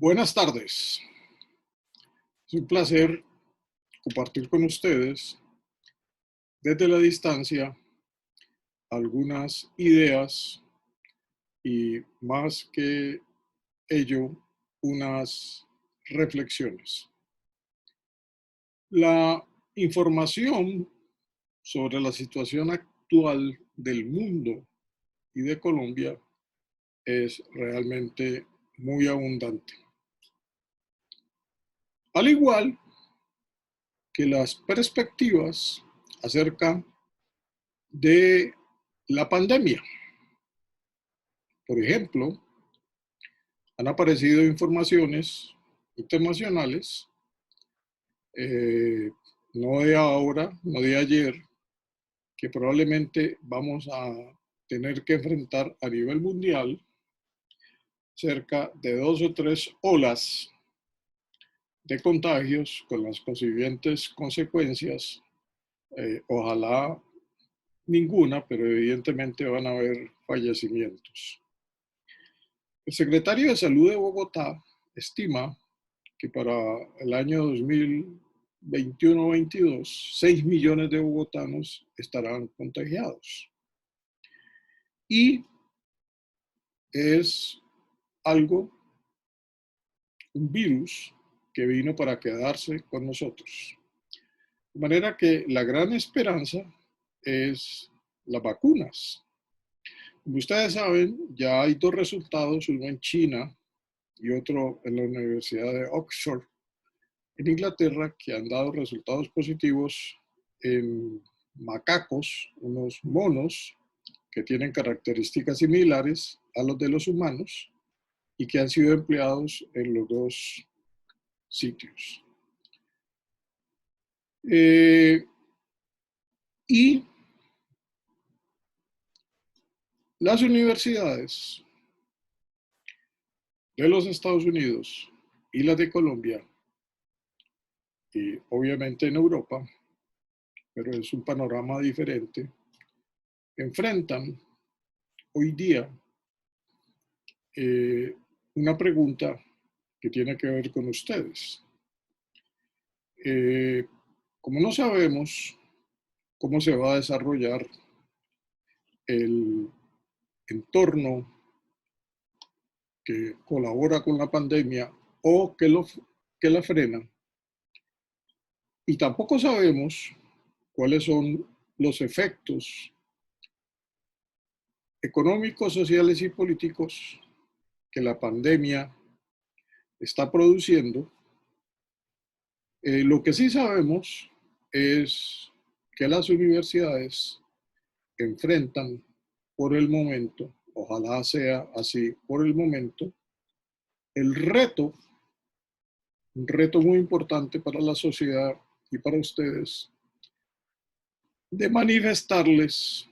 Buenas tardes. Es un placer compartir con ustedes desde la distancia algunas ideas y más que ello, unas reflexiones. La información sobre la situación actual del mundo y de Colombia es realmente muy abundante. Al igual que las perspectivas acerca de la pandemia. Por ejemplo, han aparecido informaciones internacionales, eh, no de ahora, no de ayer, que probablemente vamos a tener que enfrentar a nivel mundial cerca de 2 o 3 olas de contagios con las consiguientes consecuencias. Ojalá ninguna, pero evidentemente van a haber fallecimientos. El secretario de Salud de Bogotá estima que para el año 2021-22, 6 millones de bogotanos estarán contagiados. Y es algo, un virus que vino para quedarse con nosotros. De manera que la gran esperanza es las vacunas. Como ustedes saben, ya hay 2 resultados, uno en China y otro en la Universidad de Oxford, en Inglaterra, que han dado resultados positivos en macacos, unos monos que tienen características similares a los de los humanos y que han sido empleados en los dos sitios. Y las universidades de los Estados Unidos y las de Colombia, y obviamente en Europa, pero es un panorama diferente, enfrentan hoy día una pregunta que tiene que ver con ustedes. Como no sabemos cómo se va a desarrollar el entorno que colabora con la pandemia o que la frena, y tampoco sabemos cuáles son los efectos económicos, sociales y políticos que la pandemia está produciendo. Lo que sí sabemos es que las universidades enfrentan por el momento, ojalá sea así por el momento, el reto, un reto muy importante para la sociedad y para ustedes, de manifestarles,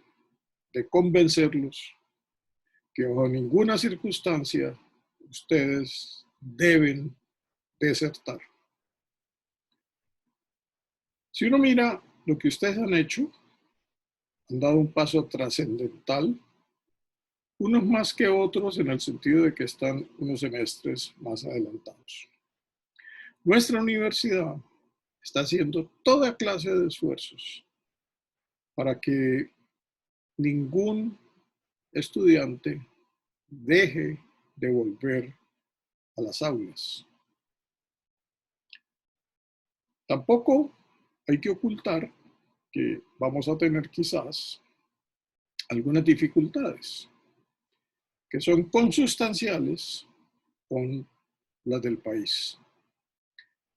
de convencerlos que bajo ninguna circunstancia ustedes deben desertar. Si uno mira lo que ustedes han hecho, han dado un paso trascendental, unos más que otros en el sentido de que están unos semestres más adelantados. Nuestra universidad está haciendo toda clase de esfuerzos para que ningún estudiante deje de volver a las aulas. Tampoco hay que ocultar que vamos a tener quizás algunas dificultades que son consustanciales con las del país.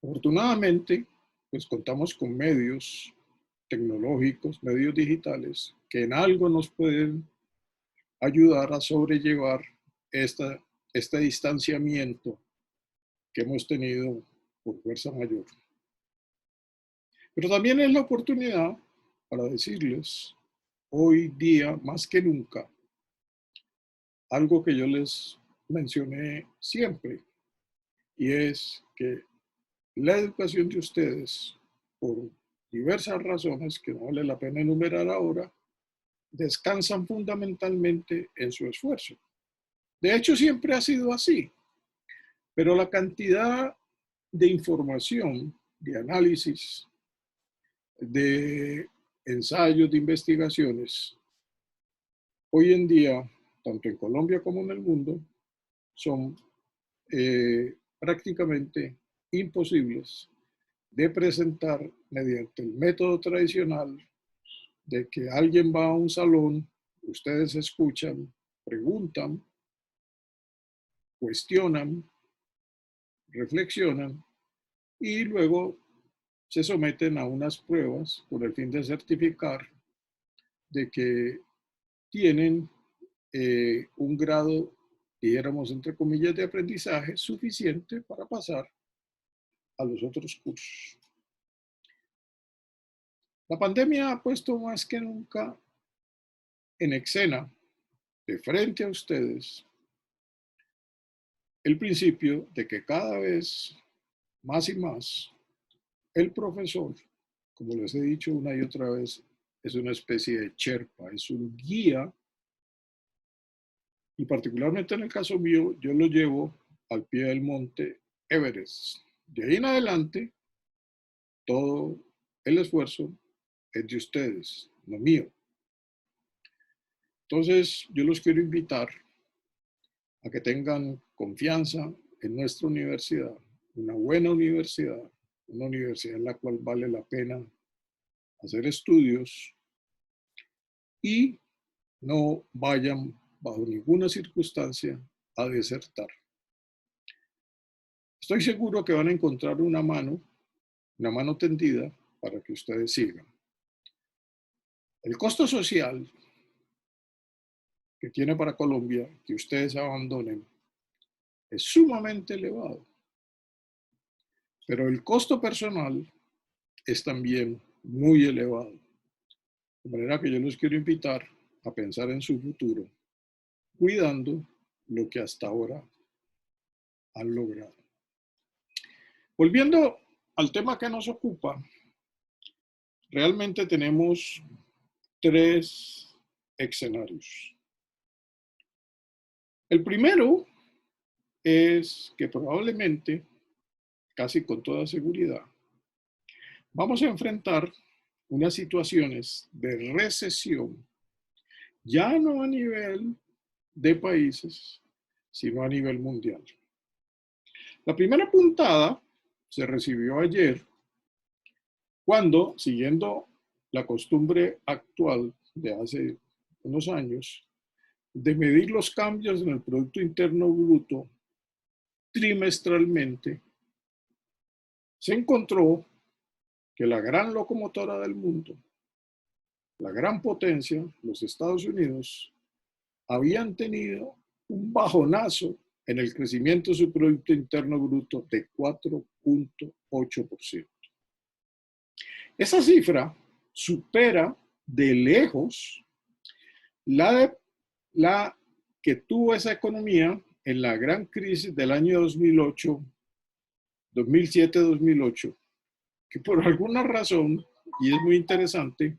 Afortunadamente, pues contamos con medios tecnológicos, medios digitales, que en algo nos pueden ayudar a sobrellevar este distanciamiento que hemos tenido por fuerza mayor. Pero también es la oportunidad para decirles, hoy día más que nunca, algo que yo les mencioné siempre, y es que la educación de ustedes, por diversas razones que no vale la pena enumerar ahora, descansan fundamentalmente en su esfuerzo. De hecho, siempre ha sido así. Pero la cantidad de información, de análisis, de ensayos, de investigaciones, hoy en día, tanto en Colombia como en el mundo, son prácticamente imposibles de presentar mediante el método tradicional de que alguien va a un salón, ustedes escuchan, preguntan, cuestionan, reflexionan y luego se someten a unas pruebas con el fin de certificar de que tienen un grado, dijéramos entre comillas, de aprendizaje suficiente para pasar a los otros cursos. La pandemia ha puesto más que nunca en escena, de frente a ustedes, el principio de que cada vez más y más el profesor, como les he dicho una y otra vez, es una especie de Sherpa, es un guía, y particularmente en el caso mío, yo lo llevo al pie del monte Everest. De ahí en adelante, todo el esfuerzo es de ustedes, no mío. Entonces, yo los quiero invitar a que tengan confianza en nuestra universidad, una buena universidad, una universidad en la cual vale la pena hacer estudios y no vayan bajo ninguna circunstancia a desertar. Estoy seguro que van a encontrar una mano tendida para que ustedes sigan. El costo social que tiene para Colombia que ustedes abandonen es sumamente elevado, pero el costo personal es también muy elevado. De manera que yo los quiero invitar a pensar en su futuro, cuidando lo que hasta ahora han logrado. Volviendo al tema que nos ocupa, realmente tenemos tres escenarios. El primero es que probablemente, casi con toda seguridad, vamos a enfrentar unas situaciones de recesión, ya no a nivel de países, sino a nivel mundial. La primera puntada se recibió ayer cuando, siguiendo la costumbre actual de hace unos años, de medir los cambios en el Producto Interno Bruto trimestralmente, se encontró que la gran locomotora del mundo, la gran potencia, los Estados Unidos, habían tenido un bajonazo en el crecimiento de su Producto Interno Bruto de 4.8%. Esa cifra supera de lejos la que tuvo esa economía en la gran crisis del año 2008, 2007-2008, que por alguna razón, y es muy interesante,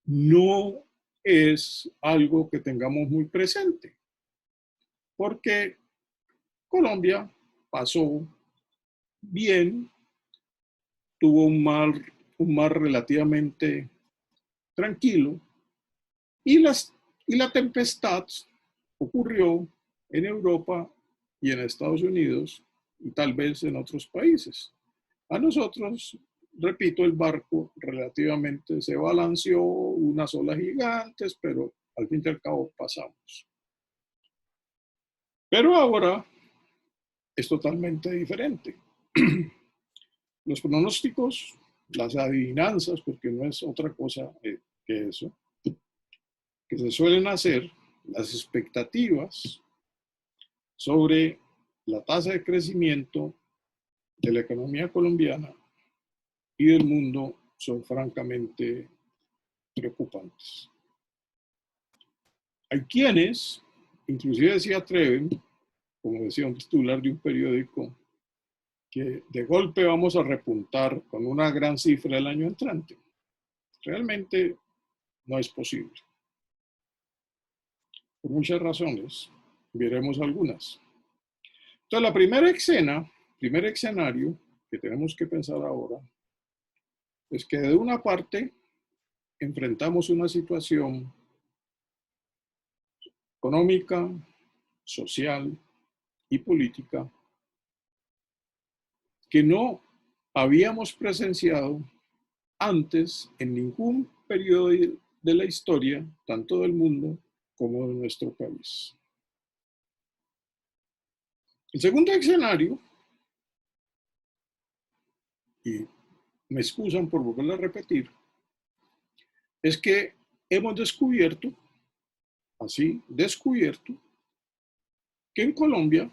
no es algo que tengamos muy presente, porque Colombia pasó bien, tuvo un mar relativamente tranquilo, y la tempestad ocurrió en Europa y en Estados Unidos y tal vez en otros países. A nosotros, repito, el barco relativamente se balanceó, unas olas gigantes, pero al fin y al cabo pasamos. Pero ahora es totalmente diferente. Los pronósticos, las adivinanzas, porque no es otra cosa que eso, que se suelen hacer, las expectativas sobre la tasa de crecimiento de la economía colombiana y del mundo son francamente preocupantes. Hay quienes, inclusive se atreven, como decía un titular de un periódico, que de golpe vamos a repuntar con una gran cifra el año entrante. Realmente no es posible. Por muchas razones, veremos algunas. Entonces, la primera escena, primer escenario que tenemos que pensar ahora, es que de una parte enfrentamos una situación económica, social y política que no habíamos presenciado antes en ningún periodo de la historia, tanto del mundo como de nuestro país. El segundo escenario, y me excusan por volverlo a repetir, es que hemos descubierto, así, descubierto, que en Colombia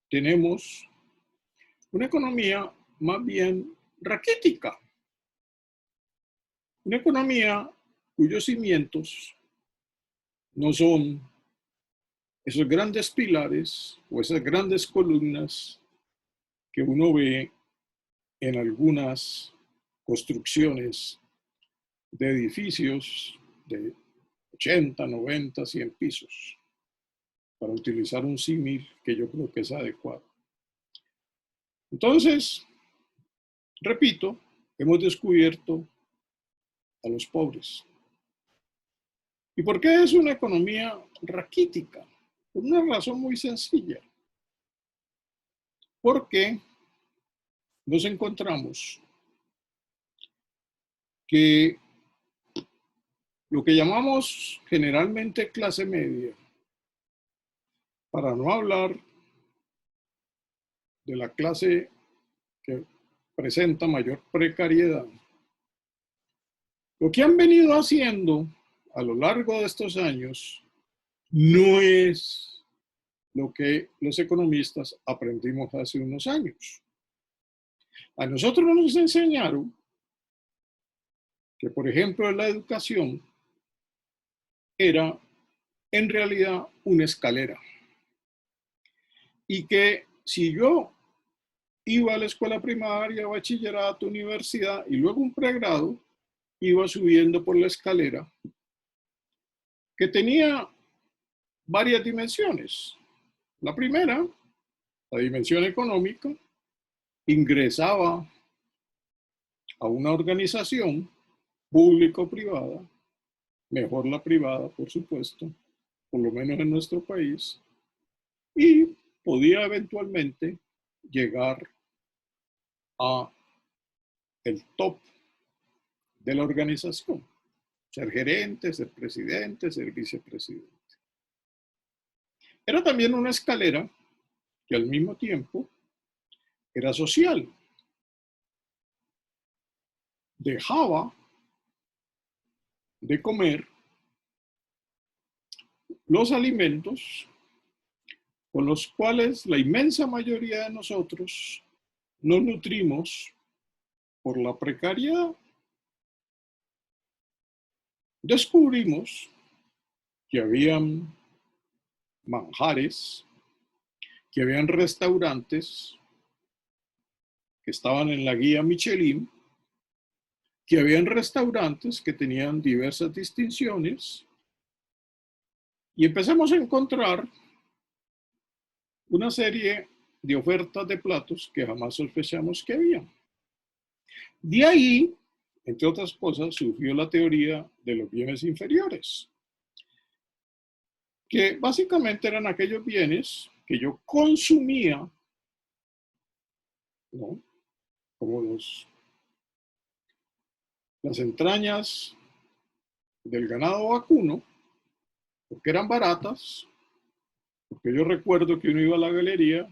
tenemos una economía más bien raquítica, una economía cuyos cimientos no son esos grandes pilares o esas grandes columnas que uno ve en algunas construcciones de edificios de 80, 90, 100 pisos, para utilizar un símil que yo creo que es adecuado. Entonces, repito, hemos descubierto a los pobres. ¿Y por qué es una economía raquítica? Por una razón muy sencilla. Porque nos encontramos que lo que llamamos generalmente clase media, para no hablar de la clase que presenta mayor precariedad, lo que han venido haciendo a lo largo de estos años no es lo que los economistas aprendimos hace unos años. A nosotros nos enseñaron que, por ejemplo, la educación era en realidad una escalera y que si yo iba a la escuela primaria, bachillerato, universidad y luego un pregrado, iba subiendo por la escalera que tenía varias dimensiones. La primera, la dimensión económica, ingresaba a una organización pública o privada, mejor la privada, por supuesto, por lo menos en nuestro país, y podía eventualmente llegar a el top de la organización, ser gerente, ser presidente, ser vicepresidente. Era también una escalera que al mismo tiempo era social. Dejaba de comer los alimentos con los cuales la inmensa mayoría de nosotros nos nutrimos por la precariedad. Descubrimos que habían manjares, que habían restaurantes que estaban en la guía Michelin, que habían restaurantes que tenían diversas distinciones, y empezamos a encontrar una serie de ofertas de platos que jamás sospechamos que había. De ahí, entre otras cosas, surgió la teoría de los bienes inferiores, que básicamente eran aquellos bienes que yo consumía, ¿no? Como las entrañas del ganado vacuno, porque eran baratas, porque yo recuerdo que uno iba a la galería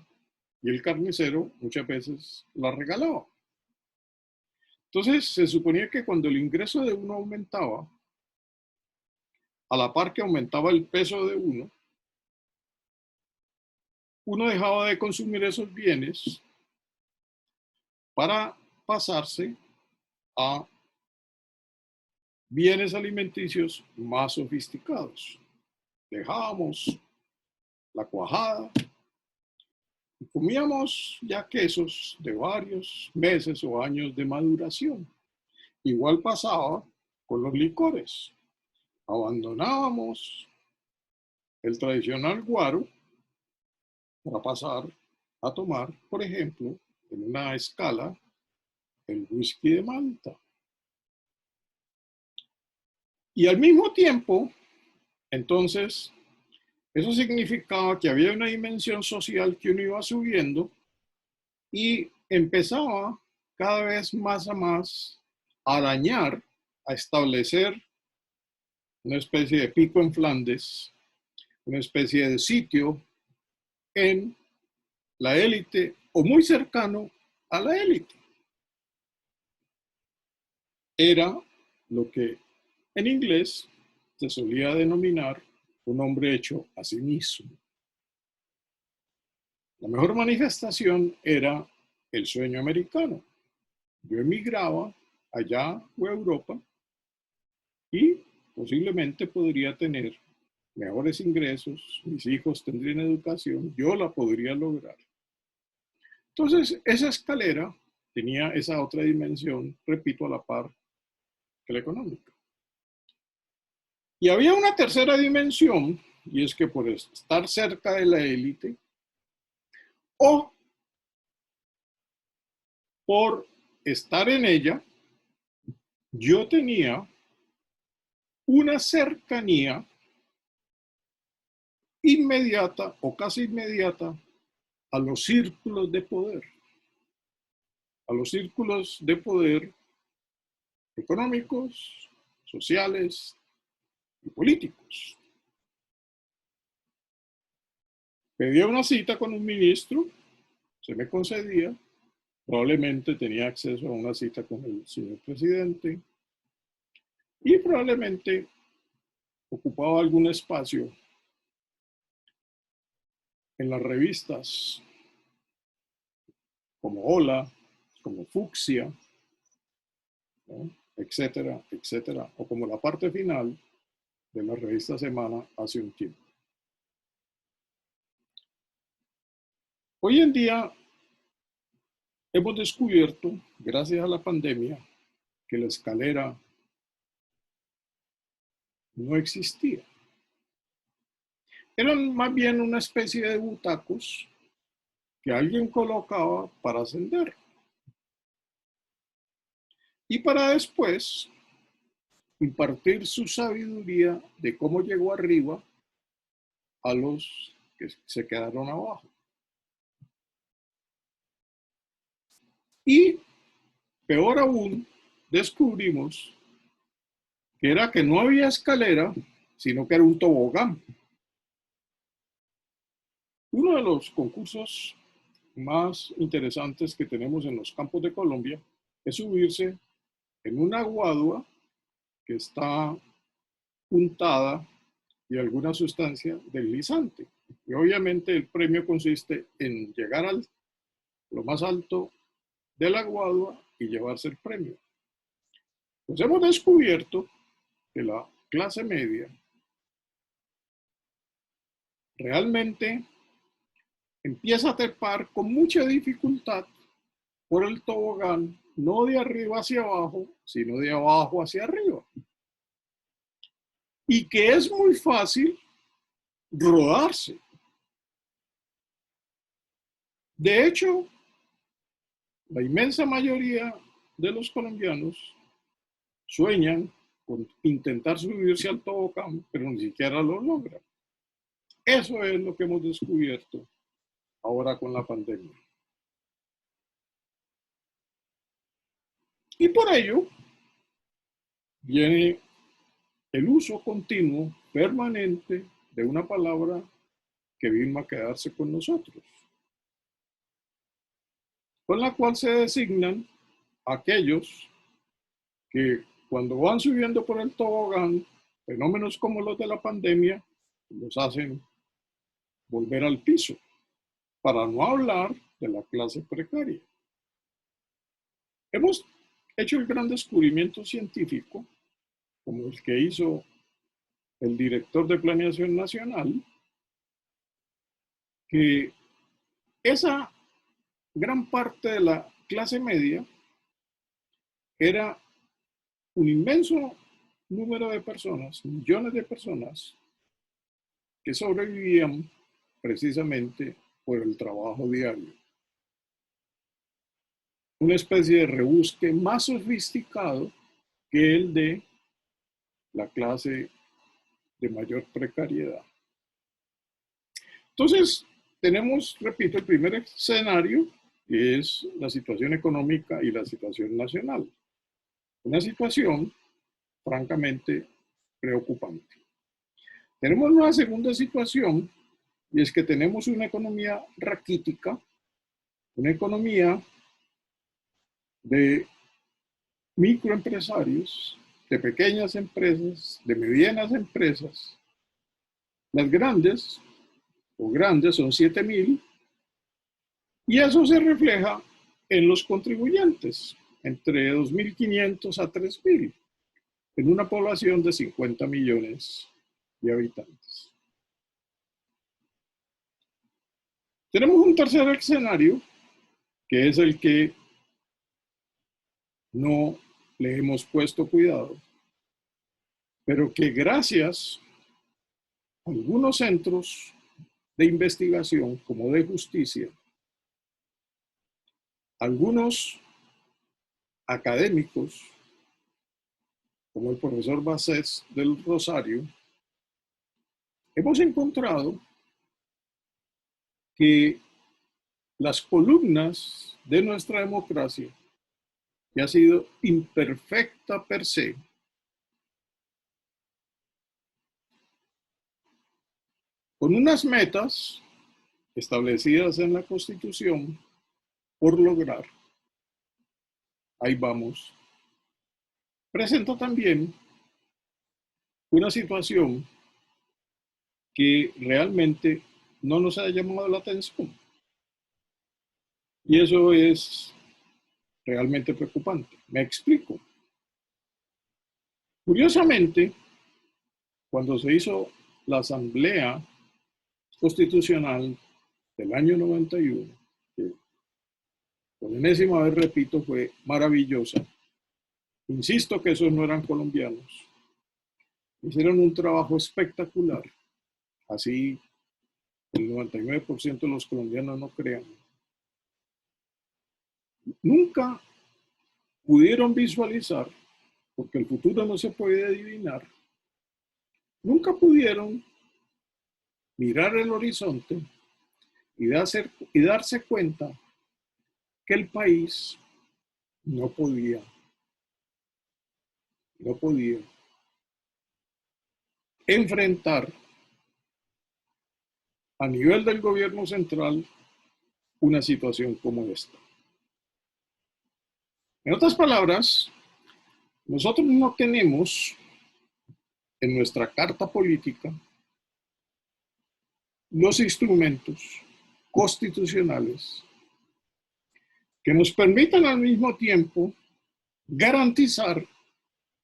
y el carnicero muchas veces la regalaba. Entonces se suponía que cuando el ingreso de uno aumentaba, a la par que aumentaba el peso de uno dejaba de consumir esos bienes para pasarse a bienes alimenticios más sofisticados. Dejábamos la cuajada y comíamos ya quesos de varios meses o años de maduración. Igual pasaba con los licores. Abandonábamos el tradicional guaro para pasar a tomar, por ejemplo, en una escala, el whisky de Malta. Y al mismo tiempo, entonces, eso significaba que había una dimensión social que uno iba subiendo y empezaba cada vez más a arañar, a establecer una especie de pico en Flandes, una especie de sitio en la élite o muy cercano a la élite. Era lo que en inglés se solía denominar un hombre hecho a sí mismo. La mejor manifestación era el sueño americano. Yo emigraba allá o a Europa y posiblemente podría tener mejores ingresos, mis hijos tendrían educación, yo la podría lograr. Entonces, esa escalera tenía esa otra dimensión, repito, a la par que la económica. Y había una tercera dimensión, y es que por estar cerca de la élite o por estar en ella, yo tenía una cercanía inmediata o casi inmediata a los círculos de poder, a los círculos de poder económicos, sociales y políticos. Pedía una cita con un ministro, se me concedía, probablemente tenía acceso a una cita con el señor presidente y probablemente ocupaba algún espacio en las revistas como Hola, como Fucsia, ¿no? Etcétera, etcétera, o como la parte final de la revista Semana hace un tiempo. Hoy en día hemos descubierto, gracias a la pandemia, que la escalera no existía. Eran más bien una especie de butacos que alguien colocaba para ascender. Y para después impartir su sabiduría de cómo llegó arriba a los que se quedaron abajo. Y peor aún, descubrimos que era que no había escalera, sino que era un tobogán. Uno de los concursos más interesantes que tenemos en los campos de Colombia es subirse en una guadua que está untada de alguna sustancia deslizante. Y obviamente el premio consiste en llegar a lo más alto de la guadua y llevarse el premio. Pues hemos descubierto que la clase media realmente empieza a trepar con mucha dificultad por el tobogán, no de arriba hacia abajo, sino de abajo hacia arriba. Y que es muy fácil rodarse. De hecho, la inmensa mayoría de los colombianos sueñan con intentar subirse al tobogán, pero ni siquiera lo logran. Eso es lo que hemos descubierto ahora con la pandemia. Y por ello viene el uso continuo, permanente, de una palabra que vino a quedarse con nosotros, con la cual se designan aquellos que cuando van subiendo por el tobogán, fenómenos como los de la pandemia los hacen volver al piso, para no hablar de la clase precaria. Hemos hecho el gran descubrimiento científico, como el que hizo el director de Planeación Nacional, que esa gran parte de la clase media era un inmenso número de personas, millones de personas, que sobrevivían precisamente por el trabajo diario. Una especie de rebusque más sofisticado que el de la clase de mayor precariedad. Entonces, tenemos, repito, el primer escenario, que es la situación económica y la situación nacional. Una situación francamente preocupante. Tenemos una segunda situación, y es que tenemos una economía raquítica, una economía de microempresarios, de pequeñas empresas, de medianas empresas. Las grandes o grandes son 7.000 y eso se refleja en los contribuyentes, entre 2.500 a 3.000, en una población de 50 millones de habitantes. Tenemos un tercer escenario, que es el que no le hemos puesto cuidado, pero que gracias a algunos centros de investigación, como de justicia, algunos académicos, como el profesor Bassés del Rosario, hemos encontrado que las columnas de nuestra democracia, que ha sido imperfecta per se, con unas metas establecidas en la Constitución por lograr, ahí vamos, presenta también una situación que realmente no nos ha llamado la atención. Y eso es realmente preocupante. Me explico. Curiosamente, cuando se hizo la Asamblea Constitucional del año 91, que por enésima vez repito, fue maravillosa. Insisto que esos no eran colombianos. Hicieron un trabajo espectacular. Así el 99% de los colombianos no crean. Nunca pudieron visualizar, porque el futuro no se puede adivinar, nunca pudieron mirar el horizonte y darse cuenta que el país no podía enfrentar a nivel del gobierno central una situación como esta. En otras palabras, nosotros no tenemos en nuestra carta política los instrumentos constitucionales que nos permitan al mismo tiempo garantizar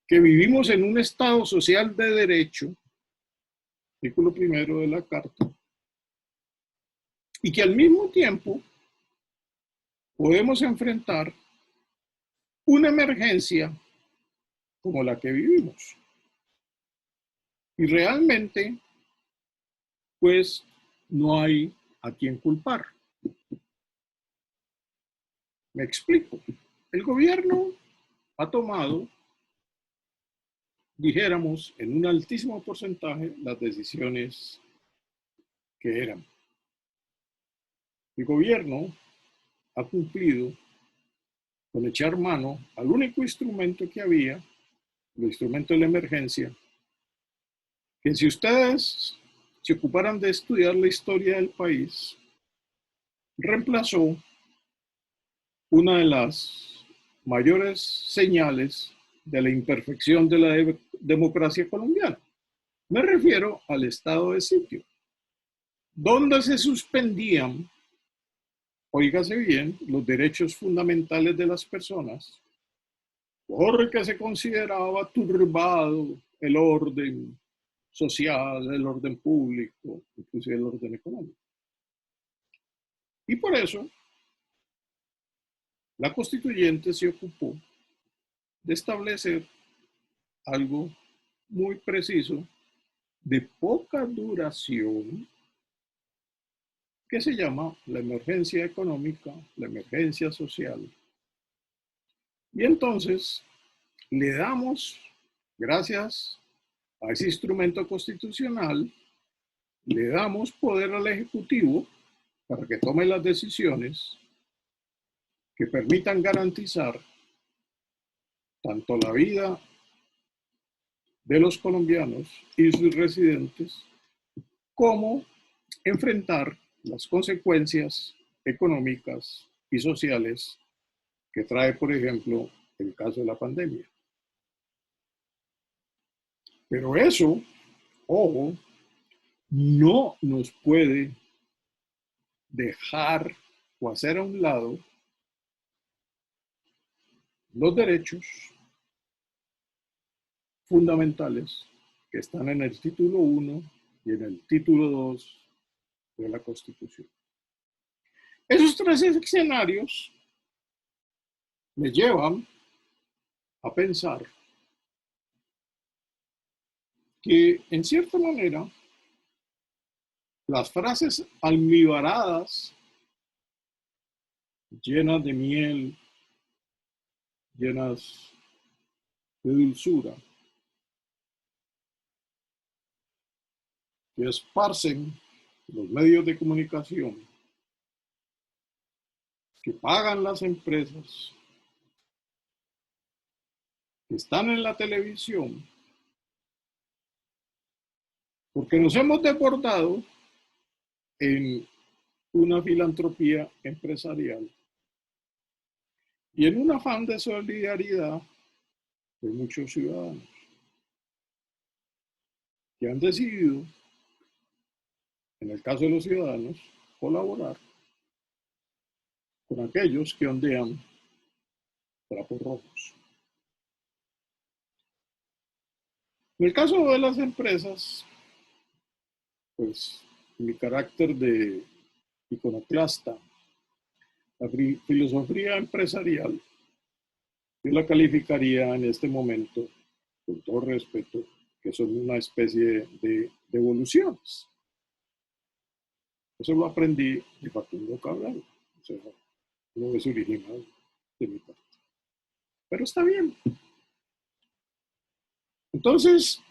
que vivimos en un Estado social de derecho, artículo primero de la Carta, y que al mismo tiempo podemos enfrentar una emergencia como la que vivimos. Y realmente, pues, no hay a quien culpar. Me explico. El gobierno ha tomado, dijéramos, en un altísimo porcentaje las decisiones que eran. El gobierno ha cumplido con echar mano al único instrumento que había, el instrumento de la emergencia, que si ustedes se ocuparan de estudiar la historia del país, reemplazó una de las mayores señales de la imperfección de la democracia colombiana. Me refiero al estado de sitio, donde se suspendían, óigase bien, los derechos fundamentales de las personas, porque se consideraba turbado el orden social, el orden público, inclusive el orden económico. Y por eso, la constituyente se ocupó de establecer algo muy preciso, de poca duración, que se llama la emergencia económica, la emergencia social. Y entonces le damos, gracias a ese instrumento constitucional, le damos poder al Ejecutivo para que tome las decisiones que permitan garantizar tanto la vida de los colombianos y sus residentes, como enfrentar las consecuencias económicas y sociales que trae, por ejemplo, el caso de la pandemia. Pero eso, ojo, no nos puede dejar o hacer a un lado los derechos fundamentales que están en el título 1 y en el título 2 de la Constitución. Esos tres escenarios me llevan a pensar que, en cierta manera, las frases almibaradas, llenas de miel, llenas de dulzura, que esparcen los medios de comunicación, que pagan las empresas, que están en la televisión, porque nos hemos desbordado en una filantropía empresarial y en un afán de solidaridad de muchos ciudadanos que han decidido, en el caso de los ciudadanos, colaborar con aquellos que ondean trapos rojos. En el caso de las empresas, pues mi carácter de iconoclasta, la filosofía empresarial, yo la calificaría en este momento, con todo respeto, que son una especie de evoluciones. Eso lo aprendí de Facundo Cabral, o sea, no es original de mi parte. Pero está bien. Entonces,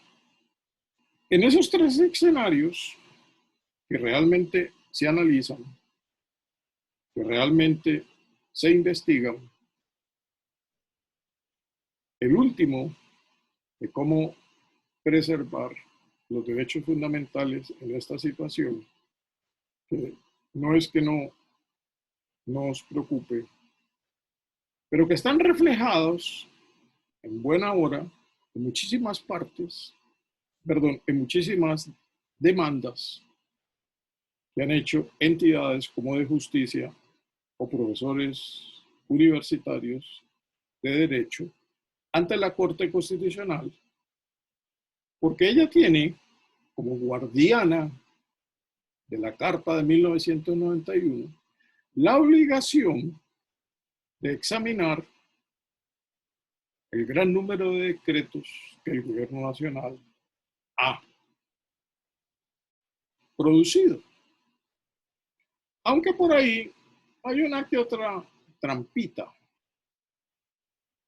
en esos tres escenarios que realmente se analizan, que realmente se investigan, el último de cómo preservar los derechos fundamentales en esta situación, que no es que no nos preocupe, pero que están reflejados en buena hora en muchísimas partes, perdón, en muchísimas demandas que han hecho entidades como de justicia o profesores universitarios de derecho ante la Corte Constitucional, porque ella tiene como guardiana de la Carta de 1991 la obligación de examinar el gran número de decretos que el gobierno nacional ha producido. Aunque por ahí hay una que otra trampita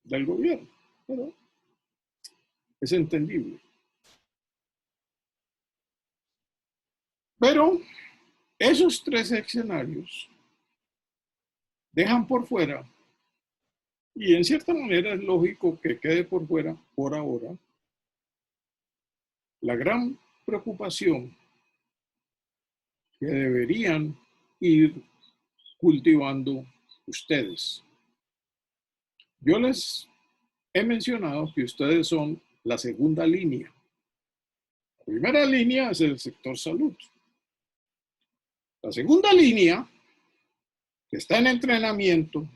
del gobierno, pero es entendible. Pero esos tres escenarios dejan por fuera, y en cierta manera es lógico que quede por fuera por ahora, la gran preocupación que deberían ir cultivando ustedes. Yo les he mencionado que ustedes son la segunda línea. La primera línea es el sector salud. La segunda línea, que está en entrenamiento,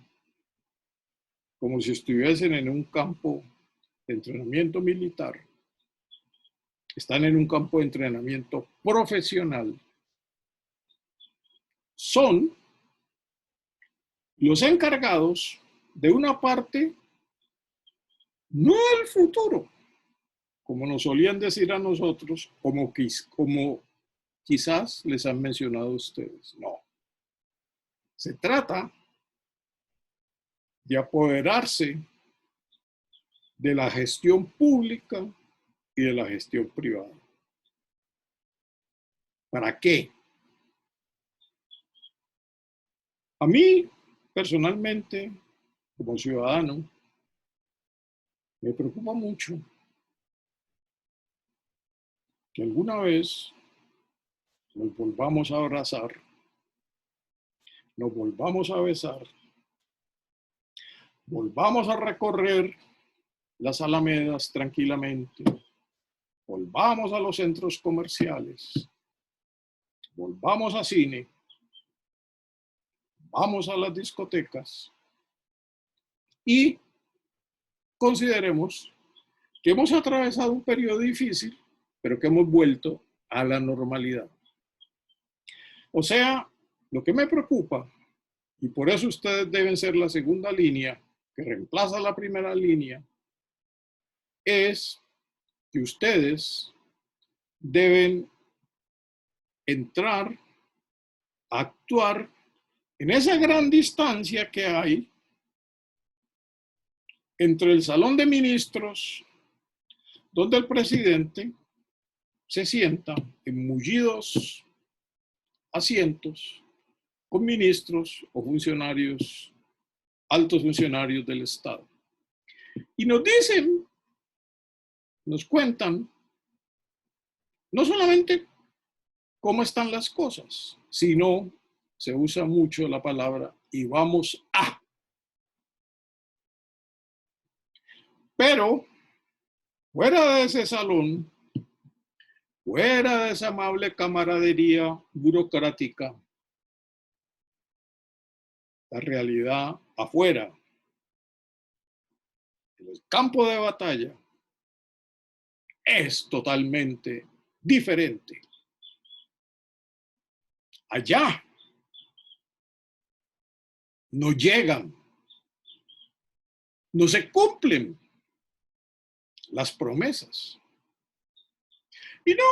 como si estuviesen en un campo de entrenamiento militar, están en un campo de entrenamiento profesional, son los encargados de una parte, no del futuro, como nos solían decir a nosotros, como quizás les han mencionado a ustedes. No. Se trata de apoderarse de la gestión pública y de la gestión privada. ¿Para qué? A mí, personalmente, como ciudadano, me preocupa mucho que alguna vez nos volvamos a abrazar, nos volvamos a besar, volvamos a recorrer las alamedas tranquilamente, volvamos a los centros comerciales, volvamos a cine, vamos a las discotecas y consideremos que hemos atravesado un periodo difícil, pero que hemos vuelto a la normalidad. O sea, lo que me preocupa, y por eso ustedes deben ser la segunda línea que reemplaza la primera línea, es que ustedes deben entrar a actuar en esa gran distancia que hay entre el salón de ministros, donde el presidente se sienta en mullidos asientos con ministros o funcionarios, altos funcionarios del Estado. Y nos dicen, nos cuentan, no solamente cómo están las cosas, sino se usa mucho la palabra y vamos a. Pero fuera de ese salón, fuera de esa amable camaradería burocrática, la realidad afuera, en el campo de batalla, es totalmente diferente. Allá no llegan, no se cumplen las promesas. Y no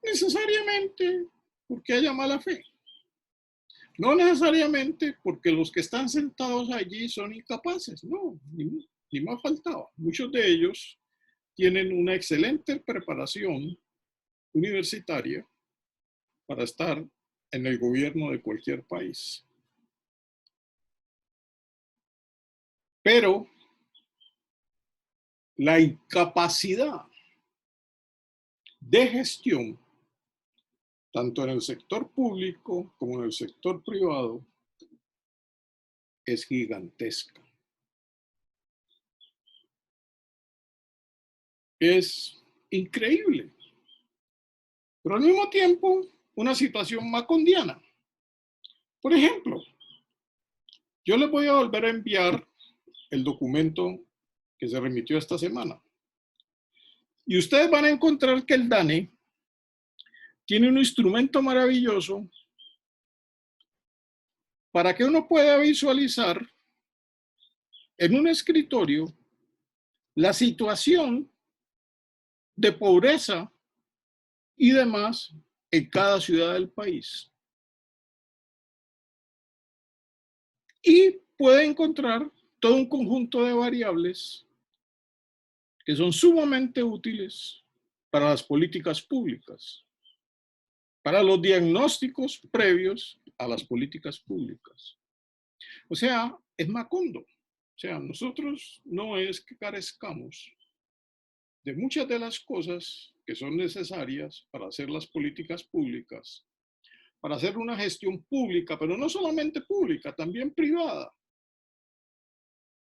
necesariamente porque haya mala fe. No necesariamente porque los que están sentados allí son incapaces. No, ni más faltaba. Muchos de ellos tienen una excelente preparación universitaria para estar en el gobierno de cualquier país. Pero la incapacidad de gestión, tanto en el sector público como en el sector privado, es gigantesca. Es increíble, pero al mismo tiempo una situación macondiana. Por ejemplo, yo les voy a volver a enviar el documento que se remitió esta semana. Y ustedes van a encontrar que el DANE tiene un instrumento maravilloso para que uno pueda visualizar en un escritorio la situación de pobreza y demás en cada ciudad del país. Y puede encontrar todo un conjunto de variables que son sumamente útiles para las políticas públicas, para los diagnósticos previos a las políticas públicas. O sea, es macondo. O sea, nosotros no es que carezcamos de muchas de las cosas que son necesarias para hacer las políticas públicas, para hacer una gestión pública, pero no solamente pública, también privada.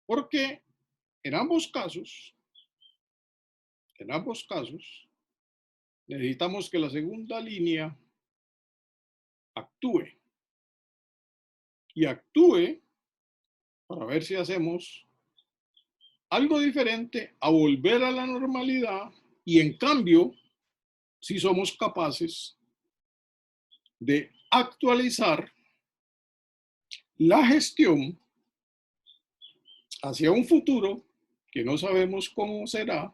Porque en ambos casos, necesitamos que la segunda línea actúe. Y actúe para ver si hacemos algo diferente a volver a la normalidad y en cambio, si somos capaces de actualizar la gestión hacia un futuro que no sabemos cómo será,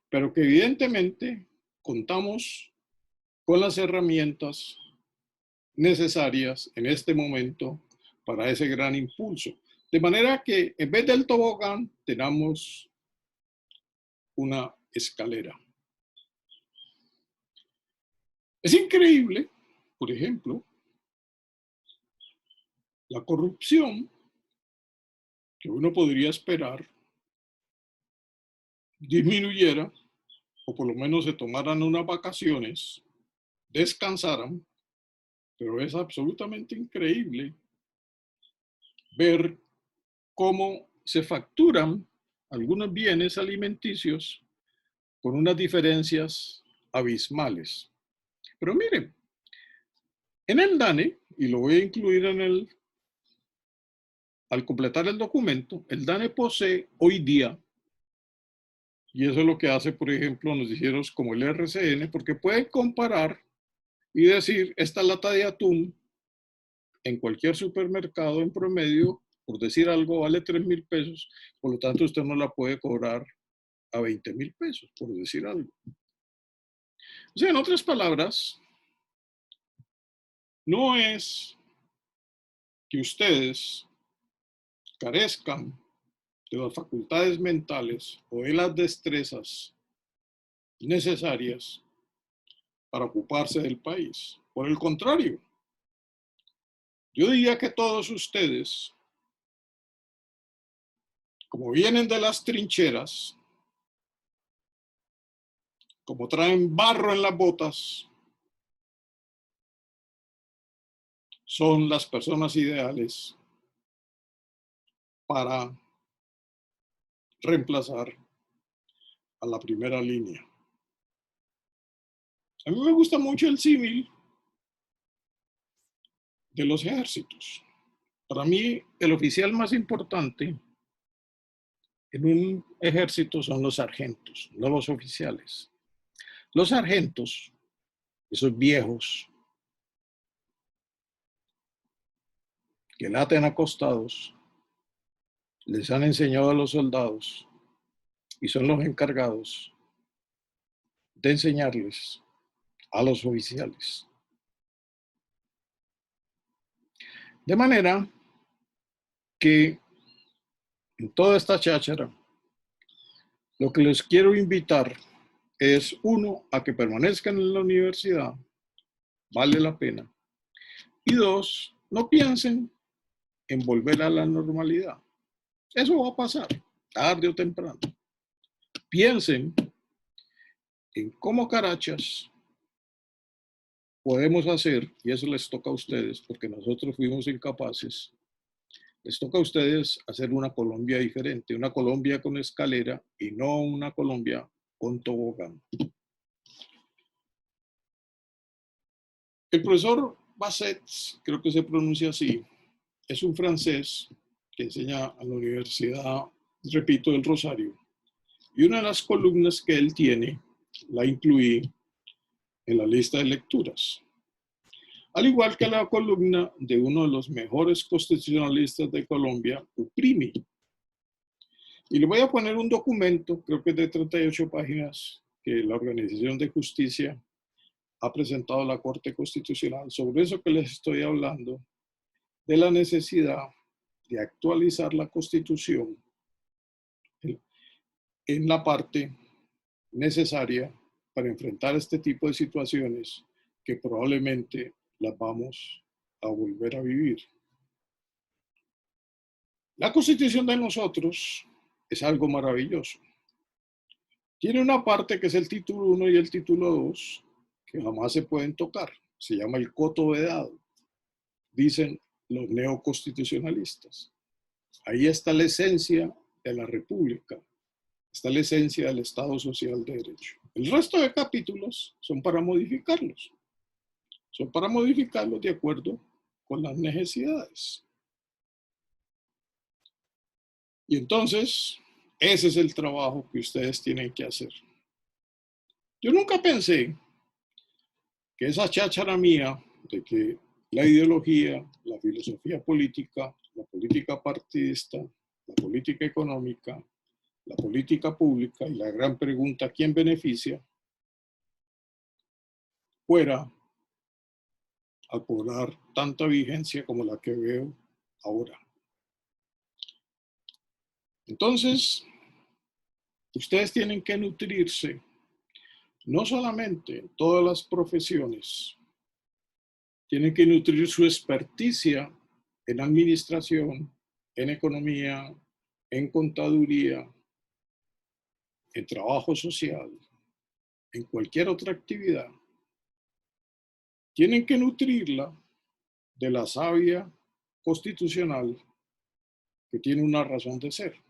pero que evidentemente contamos con las herramientas necesarias en este momento para ese gran impulso. De manera que en vez del tobogán tenemos una escalera. Es increíble, por ejemplo, la corrupción que uno podría esperar disminuyera, o por lo menos se tomaran unas vacaciones, descansaran, pero es absolutamente increíble ver cómo se facturan algunos bienes alimenticios con unas diferencias abismales. Pero miren, en el DANE, y lo voy a incluir al completar el documento, el DANE posee hoy día, y eso es lo que hace, por ejemplo, noticieros como el RCN, porque puede comparar y decir, esta lata de atún en cualquier supermercado en promedio, por decir algo, vale 3.000 pesos, por lo tanto usted no la puede cobrar a 20.000 pesos, por decir algo. O sea, en otras palabras, no es que ustedes carezcan de las facultades mentales o de las destrezas necesarias para ocuparse del país. Por el contrario, yo diría que todos ustedes, como vienen de las trincheras, como traen barro en las botas, son las personas ideales para reemplazar a la primera línea. A mí me gusta mucho el símil de los ejércitos. Para mí, el oficial más importante en un ejército son los sargentos, no los oficiales. Los sargentos, esos viejos que laten acostados, les han enseñado a los soldados y son los encargados de enseñarles a los oficiales. De manera que en toda esta cháchara, lo que les quiero invitar es, uno, a que permanezcan en la universidad, vale la pena, y dos, no piensen en volver a la normalidad. Eso va a pasar, tarde o temprano. Piensen en cómo carachas podemos hacer, y eso les toca a ustedes, porque nosotros fuimos incapaces, les toca a ustedes hacer una Colombia diferente, una Colombia con escalera y no una Colombia con tobogán. El profesor Basset, creo que se pronuncia así, es un francés que enseña a la Universidad, repito, del Rosario. Y una de las columnas que él tiene, la incluí en la lista de lecturas. Al igual que la columna de uno de los mejores constitucionalistas de Colombia, Uprimi. Y le voy a poner un documento, creo que es de 38 páginas, que la Organización de Justicia ha presentado a la Corte Constitucional sobre eso que les estoy hablando, de la necesidad de actualizar la Constitución en la parte necesaria para enfrentar este tipo de situaciones que probablemente las vamos a volver a vivir. La Constitución de nosotros es algo maravilloso. Tiene una parte que es el título 1 y el título 2, que jamás se pueden tocar. Se llama el coto vedado, dicen los neoconstitucionalistas. Ahí está la esencia de la República, está la esencia del Estado Social de Derecho. El resto de capítulos son para modificarlos. Son para modificarlos de acuerdo con las necesidades. Y entonces, ese es el trabajo que ustedes tienen que hacer. Yo nunca pensé que esa cháchara mía de que la ideología, la filosofía política, la política partidista, la política económica, la política pública y la gran pregunta, ¿quién beneficia?, fuera a cobrar tanta vigencia como la que veo ahora. Entonces, ustedes tienen que nutrirse, no solamente en todas las profesiones, tienen que nutrir su experticia en administración, en economía, en contaduría, en trabajo social, en cualquier otra actividad. Tienen que nutrirla de la savia constitucional que tiene una razón de ser.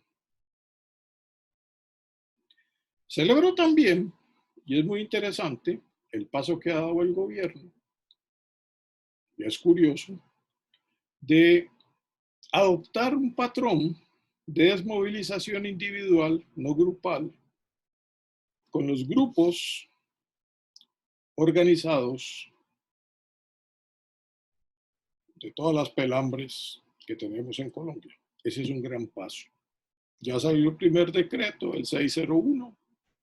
Celebro también, y es muy interesante, el paso que ha dado el gobierno, y es curioso, de adoptar un patrón de desmovilización individual, no grupal, con los grupos organizados de todas las pelambres que tenemos en Colombia. Ese es un gran paso. Ya salió el primer decreto, el 601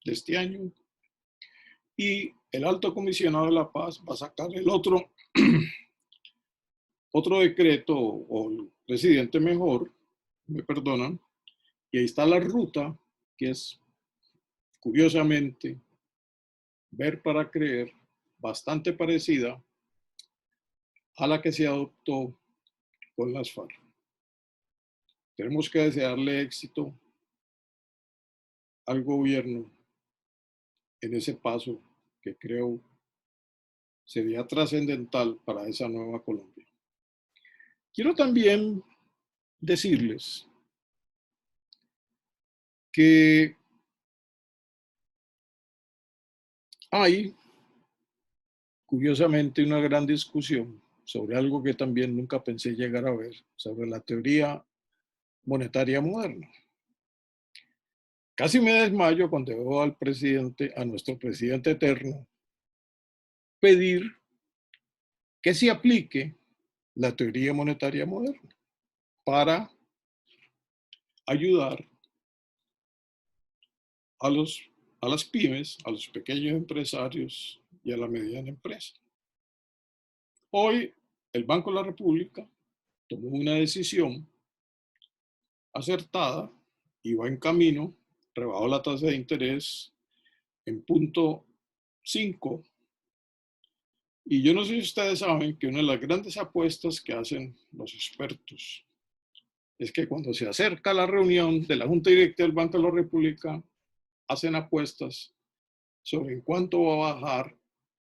de este año, y el alto comisionado de la paz va a sacar el otro decreto, o el presidente mejor, me perdonan, y ahí está la ruta, que es, curiosamente, ver para creer, bastante parecida a la que se adoptó con las FARC. Tenemos que desearle éxito al gobierno en ese paso que creo sería trascendental para esa nueva Colombia. Quiero también decirles que hay, curiosamente, una gran discusión sobre algo que también nunca pensé llegar a ver, sobre la teoría monetaria moderna. Casi me desmayo cuando veo al presidente, a nuestro presidente eterno, pedir que se aplique la teoría monetaria moderna para ayudar a las pymes, a los pequeños empresarios y a la mediana empresa. Hoy el Banco de la República tomó una decisión acertada y va en camino, rebajó la tasa de interés en 0.5. Y yo no sé si ustedes saben que una de las grandes apuestas que hacen los expertos es que cuando se acerca la reunión de la Junta Directiva del Banco de la República, hacen apuestas sobre en cuánto va a bajar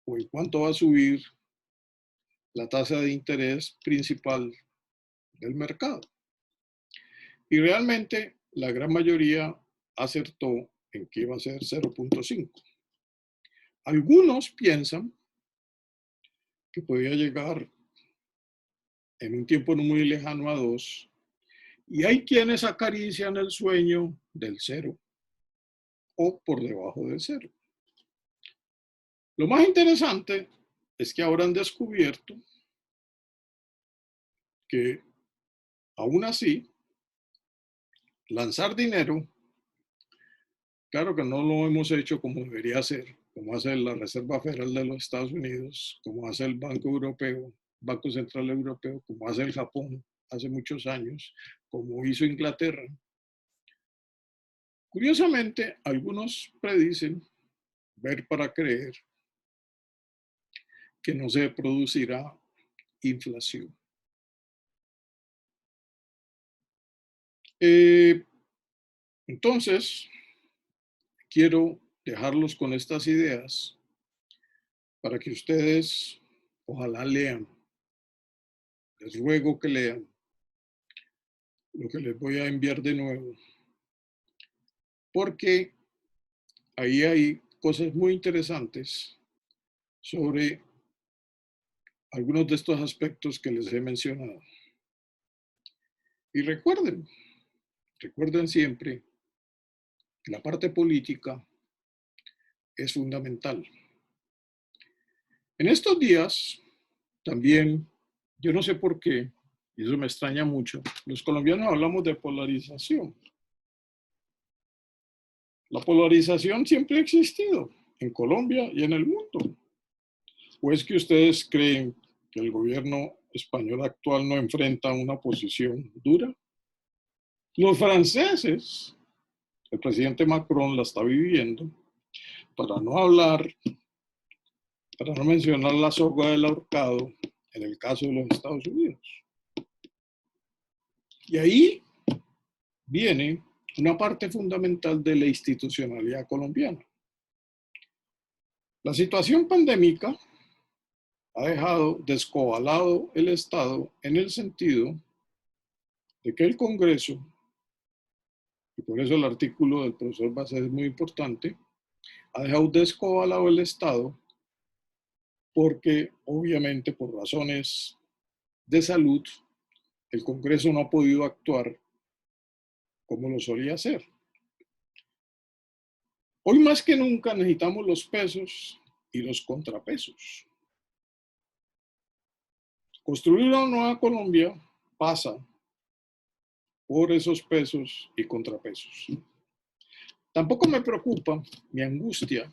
o en cuánto va a subir la tasa de interés principal del mercado. Y realmente la gran mayoría acertó en que iba a ser 0.5. Algunos piensan que podía llegar en un tiempo no muy lejano a 2, y hay quienes acarician el sueño del 0 o por debajo del 0. Lo más interesante es que ahora han descubierto que aún así, lanzar dinero, claro que no lo hemos hecho como debería ser, como hace la Reserva Federal de los Estados Unidos, como hace el Banco Europeo, Banco Central Europeo, como hace el Japón hace muchos años, como hizo Inglaterra. Curiosamente, algunos predicen, ver para creer, que no se producirá inflación. Entonces, quiero dejarlos con estas ideas para que ustedes ojalá lean. Les ruego que lean lo que les voy a enviar de nuevo, porque ahí hay cosas muy interesantes sobre algunos de estos aspectos que les he mencionado. Y recuerden siempre que la parte política es fundamental. En estos días, también, yo no sé por qué, y eso me extraña mucho, los colombianos hablamos de polarización. La polarización siempre ha existido en Colombia y en el mundo. ¿O es que ustedes creen que el gobierno español actual no enfrenta una posición dura? Los franceses, el presidente Macron la está viviendo, para no hablar, para no mencionar la soga del ahorcado en el caso de los Estados Unidos. Y ahí viene una parte fundamental de la institucionalidad colombiana. La situación pandémica ha dejado descobalado el Estado en el sentido de que el Congreso, y por eso el artículo del profesor Bassett es muy importante, ha dejado descobalado el Estado porque obviamente por razones de salud el Congreso no ha podido actuar como lo solía hacer. Hoy más que nunca necesitamos los pesos y los contrapesos. Construir una nueva Colombia pasa por esos pesos y contrapesos. Tampoco me preocupa, me angustia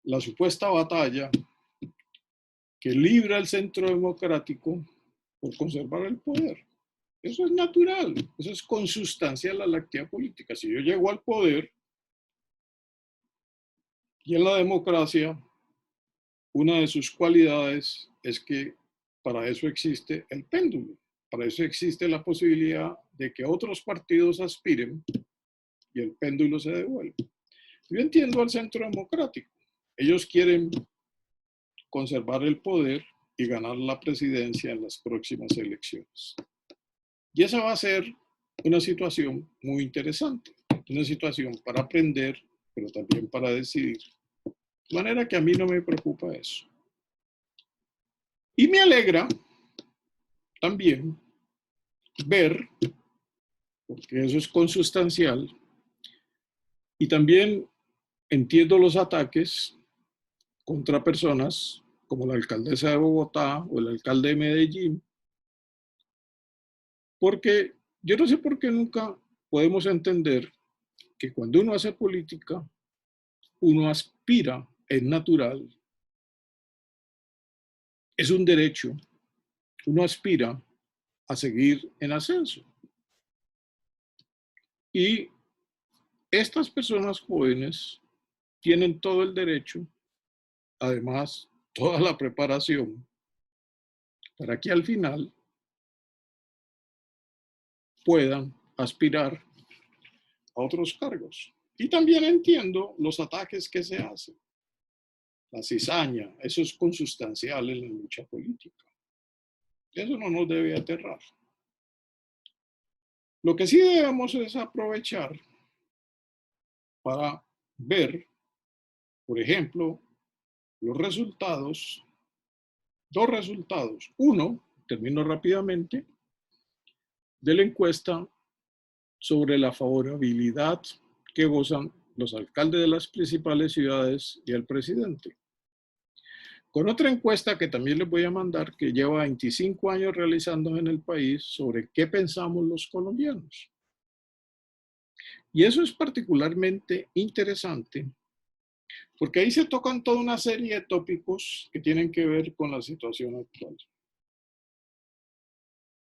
la supuesta batalla que libra el centro democrático por conservar el poder. Eso es natural, eso es consustancial a la actividad política. Si yo llego al poder y en la democracia, una de sus cualidades es que para eso existe el péndulo, para eso existe la posibilidad de que otros partidos aspiren y el péndulo se devuelva. Yo entiendo al centro democrático. Ellos quieren conservar el poder y ganar la presidencia en las próximas elecciones. Y esa va a ser una situación muy interesante, una situación para aprender, pero también para decidir. De manera que a mí no me preocupa eso. Y me alegra también ver, porque eso es consustancial, y también entiendo los ataques contra personas como la alcaldesa de Bogotá o el alcalde de Medellín, porque yo no sé por qué nunca podemos entender que cuando uno hace política, uno aspira, es natural, es un derecho, uno aspira a seguir en ascenso. Y estas personas jóvenes tienen todo el derecho, además toda la preparación, para que al final puedan aspirar a otros cargos. Y también entiendo los ataques que se hacen. La cizaña, eso es consustancial en la lucha política. Eso no nos debe aterrar. Lo que sí debemos es aprovechar para ver, por ejemplo, los resultados, dos resultados. Uno, termino rápidamente, de la encuesta sobre la favorabilidad que gozan los alcaldes de las principales ciudades y el presidente. Con otra encuesta que también les voy a mandar, que lleva 25 años realizándose en el país, sobre qué pensamos los colombianos. Y eso es particularmente interesante, porque ahí se tocan toda una serie de tópicos que tienen que ver con la situación actual.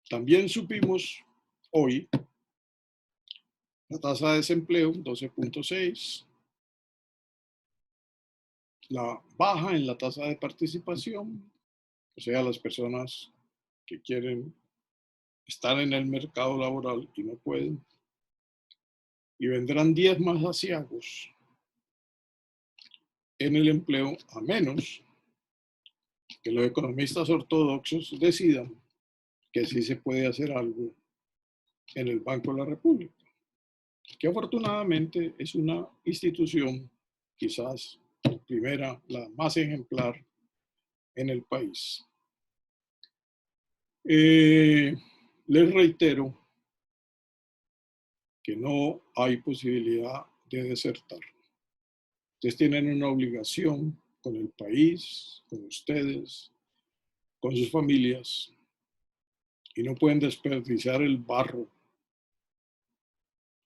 También supimos hoy la tasa de desempleo, 12.6, la baja en la tasa de participación, o sea, las personas que quieren estar en el mercado laboral y no pueden, y vendrán 10 más aciagos en el empleo, a menos que los economistas ortodoxos decidan que sí se puede hacer algo en el Banco de la República, que afortunadamente es una institución quizás la primera, la más ejemplar en el país. Les reitero que no hay posibilidad de desertar. Ustedes tienen una obligación con el país, con ustedes, con sus familias, y no pueden desperdiciar el barro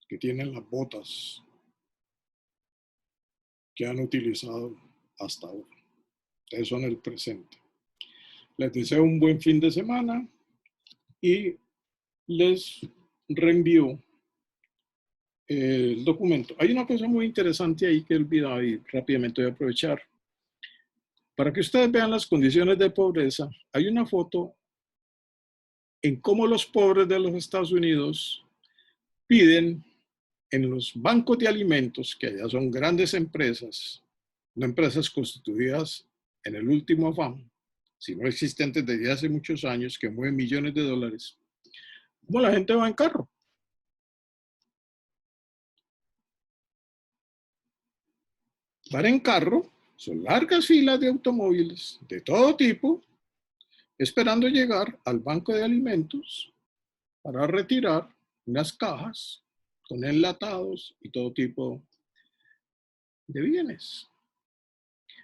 que tienen las botas que han utilizado hasta ahora. Ustedes son el presente. Les deseo un buen fin de semana y les reenvío el documento. Hay una cosa muy interesante ahí que he olvidado y rápidamente voy a aprovechar. Para que ustedes vean las condiciones de pobreza, hay una foto en cómo los pobres de los Estados Unidos piden en los bancos de alimentos, que allá son grandes empresas, no empresas constituidas en el último afán, sino existentes desde hace muchos años, que mueven millones de dólares, cómo la gente va en carro. Van en carro, son largas filas de automóviles de todo tipo, esperando llegar al banco de alimentos para retirar unas cajas con enlatados y todo tipo de bienes.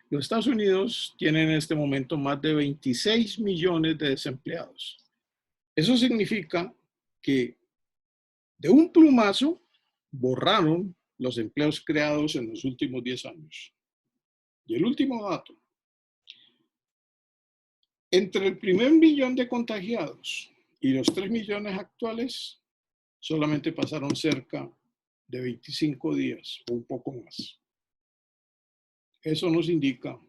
Los Estados Unidos tienen en este momento más de 26 millones de desempleados. Eso significa que de un plumazo borraron los empleos creados en los últimos 10 años. Y el último dato, entre el primer millón de contagiados y los 3 millones actuales, solamente pasaron cerca de 25 días o un poco más. Eso nos indica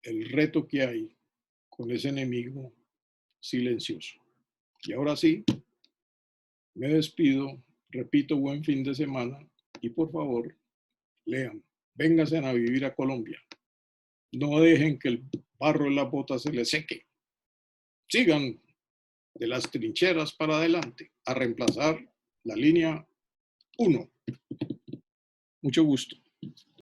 el reto que hay con ese enemigo silencioso. Y ahora sí, me despido, repito, buen fin de semana y por favor, lean, vénganse a vivir a Colombia. No dejen que el barro en las botas se les seque. Sigan de las trincheras para adelante a reemplazar la línea 1. Mucho gusto.